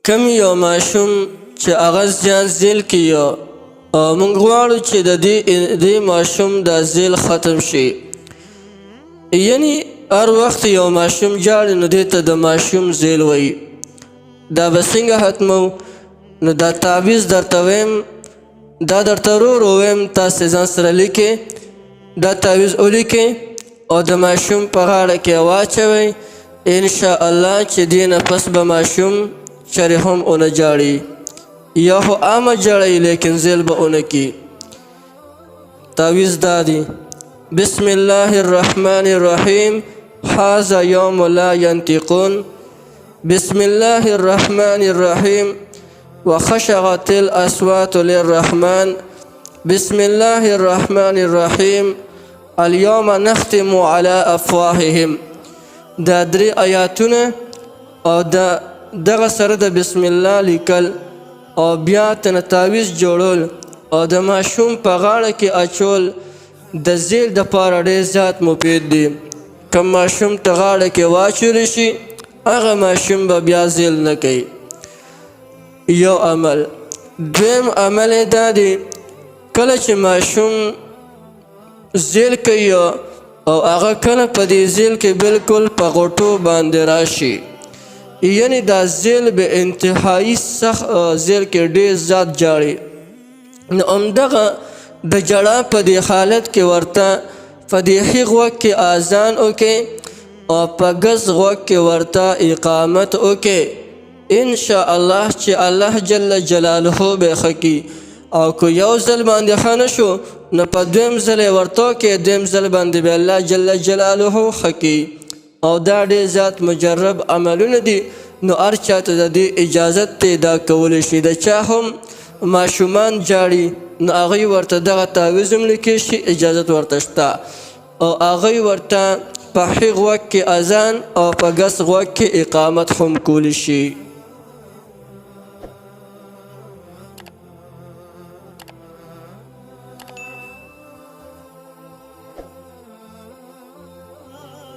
کم یو ماشوم چې هغه زیان زیل کړي او موږ غواړو چې د دې ماشوم دا زیل ختم شي. یعنی هر وخت یو ماشوم جاړي نو دې ته د ماشوم زیل وایي. دا به څنګه ختمو؟ نو دا تعویض درته ویم، دا درته ورو ورو ویم، تاسې ځان سره لیکئ. دا تعویض ولیکئ او د ماشوم په غاړه کې واچوئ. انشاءالله چې دې نه پس به ماشوم چرې هم ونه جاړي، یا خو عامه جاړي لیکن زیل به ونه کړي. تعویض دا دی: بسم الله الرحمن الرحیم هذا یوم لا ینطقون. بسم الله الرحمن الرحیم وخشعت الاصوات للرحمن. بسم الله الرحمن الرحیم اليوم نختم على افواههم. دا درې آیاتونه او دغه سره د بسم الله لیکل او بیا تنه تعویض جوړول او د ماشوم په غاړه کې اچول د زیل دپاره ډېر زیات مفید دی. کوم ماشوم ته غاړه کې واچولی شي هغه ماشوم به بیا زیل نه کوي. یو عمل. دویم عمل یې دا دی: کله چې ماشوم زیل کوي او هغه کله په دې زیل کې بالکل په غوټو باندې راشي، یعنی دا زیل به انتهایی سخت زیل کې ډېر زیات جاړي، نو همدغه د جړا په دې حالت کې ورته په دې ښي غوږ کې اذان وکړي او په ګس غوږ کې ورته اقامت وکړي. انشاءالله چې الله جل جلاله به ښه کړي. او که یو ځل باندې ښه نه شو نو په دویم ځل یې ورته وکړي، دویم ځل باندې به الله جل جلاله ښه کړي. او دا ډېر زیات مجرب عملونه دي، نو هر چا ته د دې اجازت دی دا کولی شي. د چا هم ماشومان جاړي نو هغوی ورته دغه تعویض هم لیکلی شي، اجازت ورته شته، او هغوی ورته په ښي غوږ کې اذان او په ګس غوږ کې اقامت هم کولی شي.